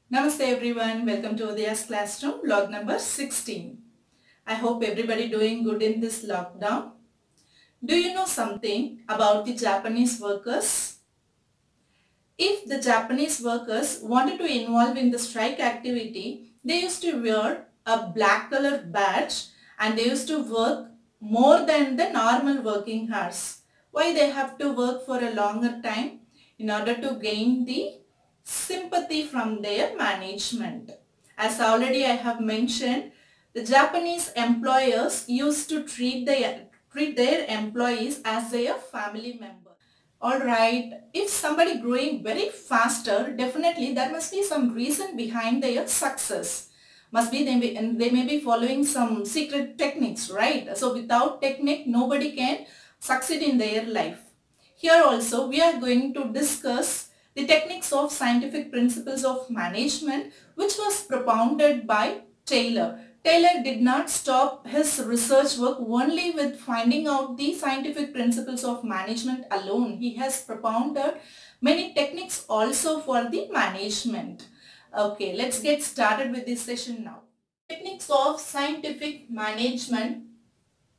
Namaste everyone, welcome to UDAYA'S classroom, log number 16. I hope everybody doing good in this lockdown. Do you know something about the Japanese workers? If the Japanese workers wanted to involve in the strike activity, they used to wear a black color badge and they used to work more than the normal working hours. Why they have to work for a longer time? In order to gain the sympathy from their management. As already I have mentioned, the Japanese employers used to treat their employees as their family member. Alright, if somebody growing very faster, definitely there must be some reason behind their success. Must be they may be following some secret techniques, right? So without technique, nobody can succeed in their life. Here also we are going to discuss the techniques of scientific principles of management, which was propounded by Taylor. Taylor did not stop his research work only with finding out the scientific principles of management alone. He has propounded many techniques also for the management. Okay, let's get started with this session now. Techniques of scientific management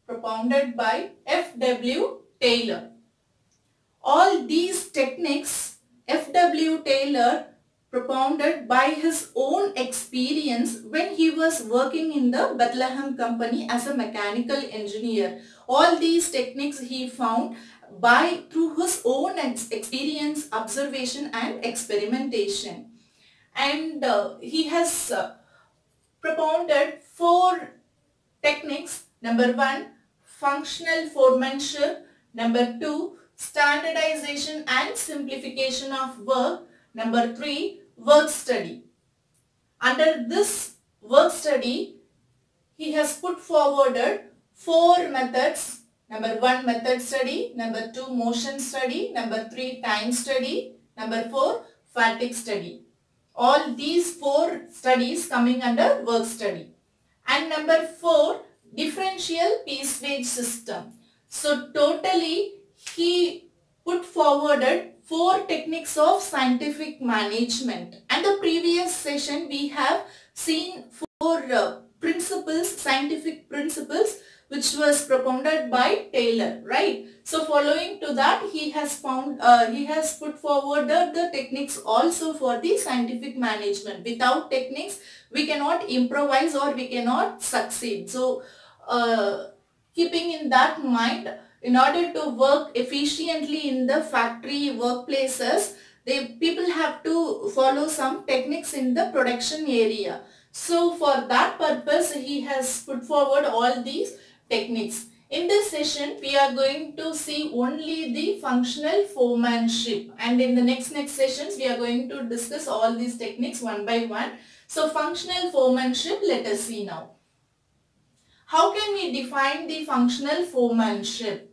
propounded by F.W. Taylor. All these techniques F.W. Taylor propounded by his own experience when he was working in the Bethlehem company as a mechanical engineer. All these techniques he found through his own experience, observation and experimentation. And he has propounded 4 techniques. Number 1, functional foremanship. Number 2, standardization and simplification of work. Number 3, work study. Under this work study, he has put forwarded 4 methods. Number 1, method study. Number 2, motion study. Number 3, time study. Number 4, fatigue study. All these 4 studies coming under work study. And number 4, differential piece wage system. So totally he put forwarded 4 techniques of scientific management. And the previous session we have seen 4 principles, scientific principles, which was propounded by Taylor, right? So following to that, he has put forward the techniques also for the scientific management. Without techniques, we cannot improvise or we cannot succeed. So keeping in that mind, in order to work efficiently in the factory workplaces, people have to follow some techniques in the production area. So for that purpose, he has put forward all these techniques. In this session, we are going to see only the functional foremanship, and in the next sessions, we are going to discuss all these techniques one by one. So functional foremanship, let us see now. How can we define the functional foremanship?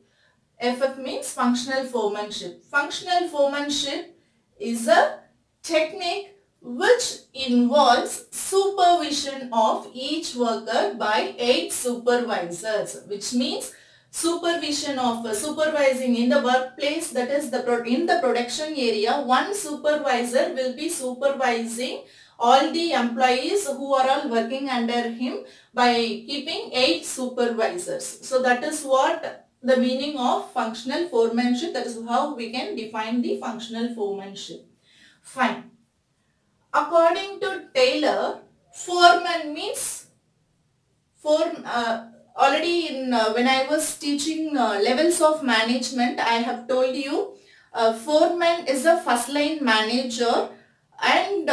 FF means functional foremanship. Functional foremanship is a technique which involves supervision of each worker by 8 supervisors, which means supervision of supervising in the workplace, that is in the production area, one supervisor will be supervising all the employees who are all working under him by keeping 8 supervisors. So that is what the meaning of functional foremanship. That is how we can define the functional foremanship. Fine. According to Taylor, foreman means already in when I was teaching levels of management, I have told you foreman is a first line manager, and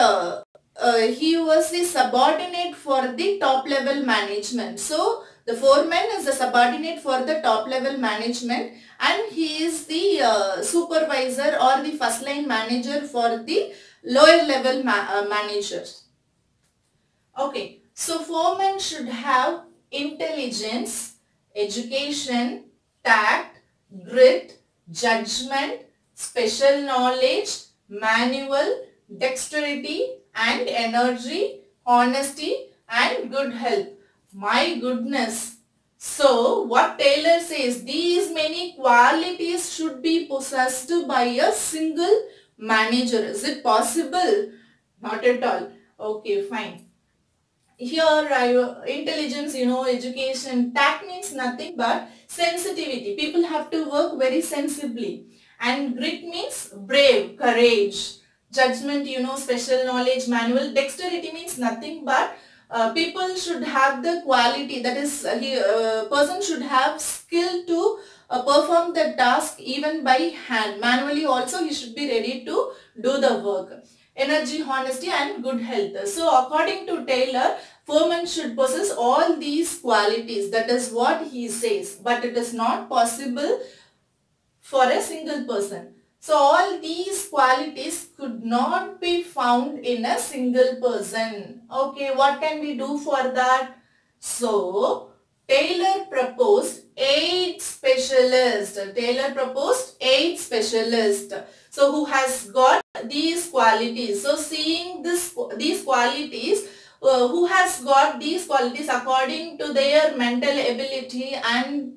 he was the subordinate for the top level management. So the foreman is the subordinate for the top level management, and he is the supervisor or the first line manager for the lower level managers. Okay, so foreman should have intelligence, education, tact, grit, judgment, special knowledge, manual, dexterity and energy, honesty and good health. My goodness. So what Taylor says, these many qualities should be possessed by a single manager. Is it possible? Not at all. Okay, fine. Here, intelligence, education, tact means nothing but sensitivity. People have to work very sensibly. And grit means brave, courage. Judgment, special knowledge, manual. Dexterity means nothing but people should have the quality, that is, person should have skill to perform the task even by hand. Manually also he should be ready to do the work. Energy, honesty and good health. So according to Taylor, Foreman should possess all these qualities. That is what he says. But it is not possible for a single person. So all these qualities could not be found in a single person. Okay, what can we do for that? So Taylor proposed 8 specialists. Taylor proposed 8 specialists. So who has got these qualities? So seeing these qualities, who has got these qualities according to their mental ability and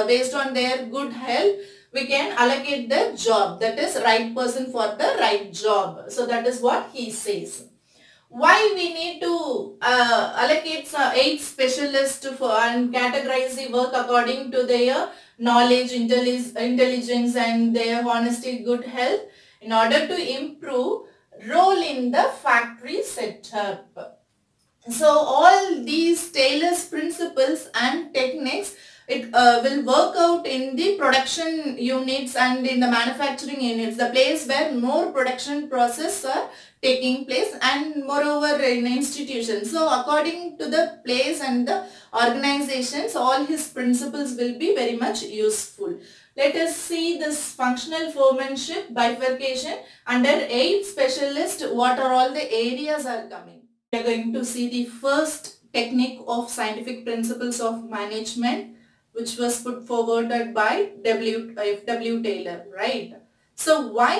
based on their good health, we can allocate the job, that is right person for the right job. So that is what he says. Why we need to allocate 8 specialists and categorize the work according to their knowledge, intelligence and their honesty, good health, in order to improve role in the factory setup. So all these Taylor's principles and techniques, it will work out in the production units and in the manufacturing units, the place where more production process are taking place, and moreover in institutions. So according to the place and the organizations, all his principles will be very much useful. Let us see this functional foremanship bifurcation under 8 specialists. What are all the areas are coming? We are going to see the first technique of scientific principles of management, which was put forward by W. Taylor, right? So why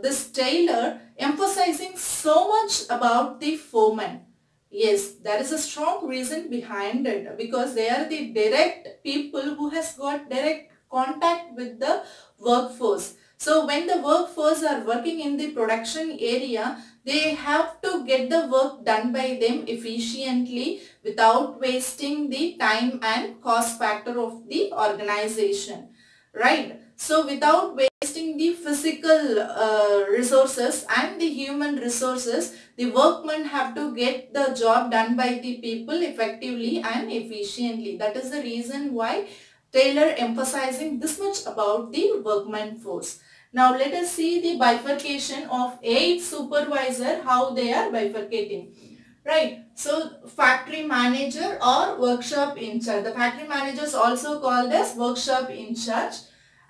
this Taylor emphasizing so much about the foreman? Yes, there is a strong reason behind it, because they are the direct people who has got direct contact with the workforce. So when the workforce are working in the production area, they have to get the work done by them efficiently without wasting the time and cost factor of the organization, right? So without wasting the physical resources and the human resources, the workmen have to get the job done by the people effectively and efficiently. That is the reason why Taylor emphasizing this much about the workman force. Now let us see the bifurcation of 8 supervisor, how they are bifurcating. Right. So factory manager or workshop in charge. The factory manager is also called as workshop in charge.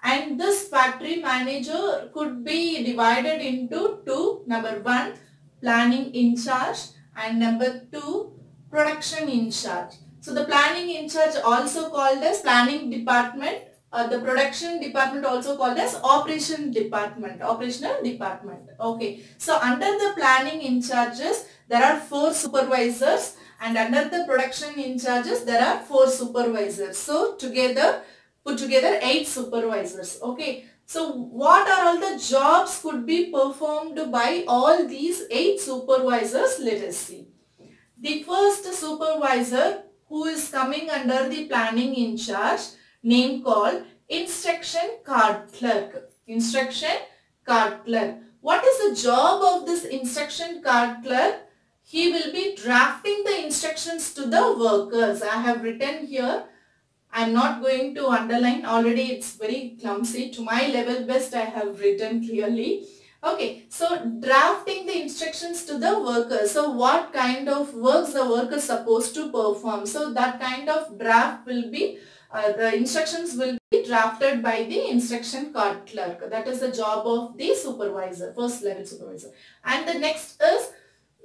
And this factory manager could be divided into 2. Number 1, planning in charge, and number 2, production in charge. So the planning in charge also called as planning department. The production department also called as operational department. Okay. So under the planning in charges, there are 4 supervisors, and under the production in charges, there are 4 supervisors. So put together 8 supervisors. Okay. So what are all the jobs could be performed by all these 8 supervisors? Let us see. The first supervisor who is coming under the planning in charge, name called instruction card clerk. Instruction card clerk. What is the job of this instruction card clerk? He will be drafting the instructions to the workers. I have written here. I am not going to underline. Already it's very clumsy. To my level best I have written clearly. Okay, so drafting the instructions to the workers. So what kind of works the worker is supposed to perform? So that kind of draft will be, the instructions will be drafted by the instruction card clerk. That is the job of the supervisor, first level supervisor. And the next is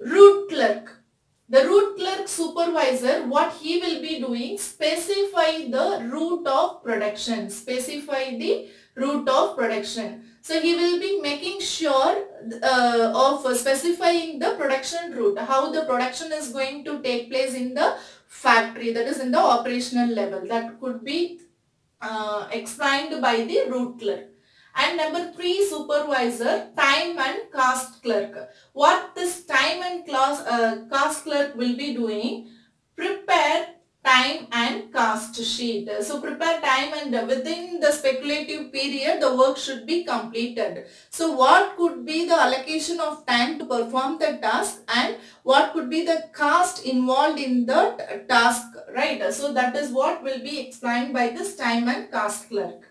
route clerk. The route clerk supervisor, what he will be doing, specify the route of production. Specify the route of production. So he will be making sure of specifying the production route, how the production is going to take place in the factory, that is in the operational level. That could be explained by the route clerk. And number 3 supervisor, time and cost clerk. What this time time and cost clerk will be doing prepare time and cost sheet. So prepare time, and within the speculative period the work should be completed. So what could be the allocation of time to perform the task, and what could be the cost involved in the task, right? So that is what will be explained by this time and cost clerk.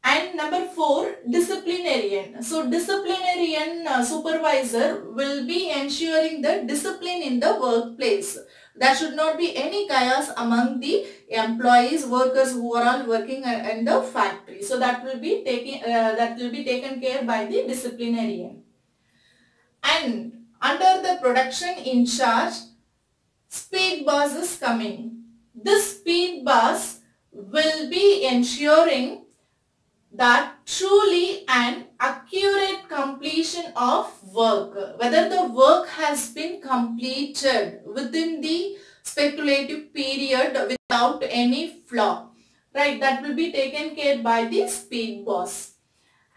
And number 4, disciplinarian. So disciplinarian supervisor will be ensuring the discipline in the workplace. There should not be any chaos among the employees, workers who are all working in the factory. So that will be taken care by the disciplinarian. And under the production in charge, speed boss is coming. This speed boss will be ensuring that truly and accurate completion of work, whether the work has been completed within the speculative period without any flaw, right? That will be taken care by the speed boss.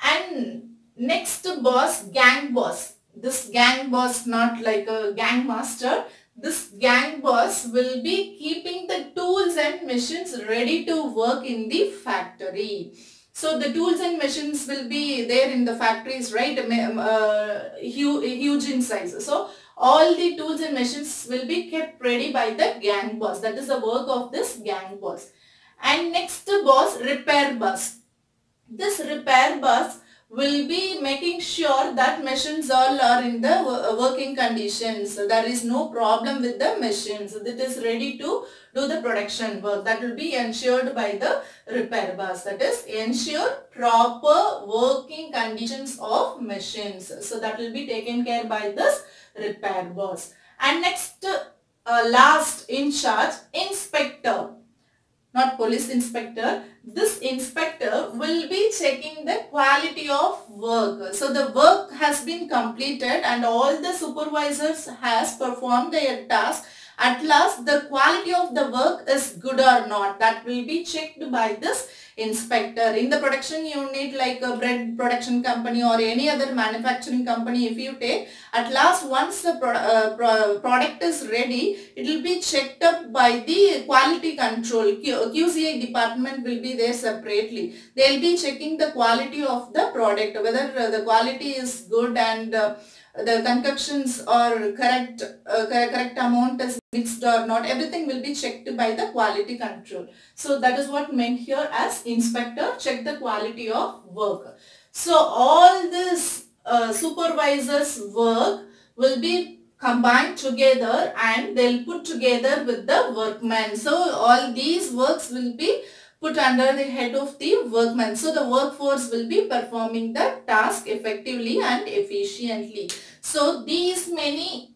And next boss, gang boss. This gang boss, not like a gang master, this gang boss will be keeping the tools and machines ready to work in the factory. So the tools and machines will be there in the factories, right? Huge in size. So all the tools and machines will be kept ready by the gang boss. That is the work of this gang boss. And next boss, repair boss. This repair boss will be making sure that machines all are in the working conditions. There is no problem with the machines. It is ready to do the production work. That will be ensured by the repair boss. That is, ensure proper working conditions of machines. So that will be taken care by this repair boss. And next, last in charge, inspector. Not police inspector. This inspector will be checking the quality of work. So the work has been completed and all the supervisors has performed their task. At last the quality of the work is good or not. That will be checked by this inspector. In the production unit like a bread production company or any other manufacturing company, if you take, at last once the product is ready, it will be checked up by the quality control. QCI department will be there separately. They will be checking the quality of the product, whether the quality is good and the concoctions are correct amount is mixed or not. Everything will be checked by the quality control. So that is what meant here as inspector, check the quality of work. So all this supervisors work will be combined together and they'll put together with the workmen. So all these works will be put under the head of the workman. So the workforce will be performing the task effectively and efficiently. So these many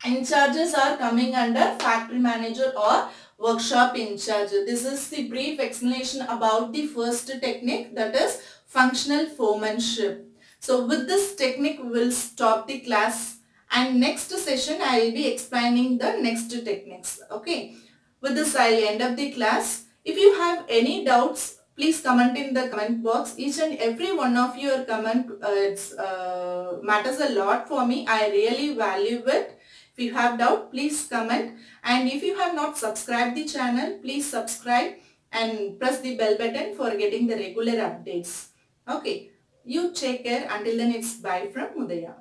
in charges are coming under factory manager or workshop in charge. This is the brief explanation about the first technique, that is functional foremanship. So with this technique we will stop the class, and next session I will be explaining the next techniques. Okay. With this I will end up the class. If you have any doubts, please comment in the comment box. Each and every one of your comment matters a lot for me. I really value it. If you have doubt, please comment. And if you have not subscribed the channel, please subscribe and press the bell button for getting the regular updates. Okay. You take care. Until then, it's bye from Udaya.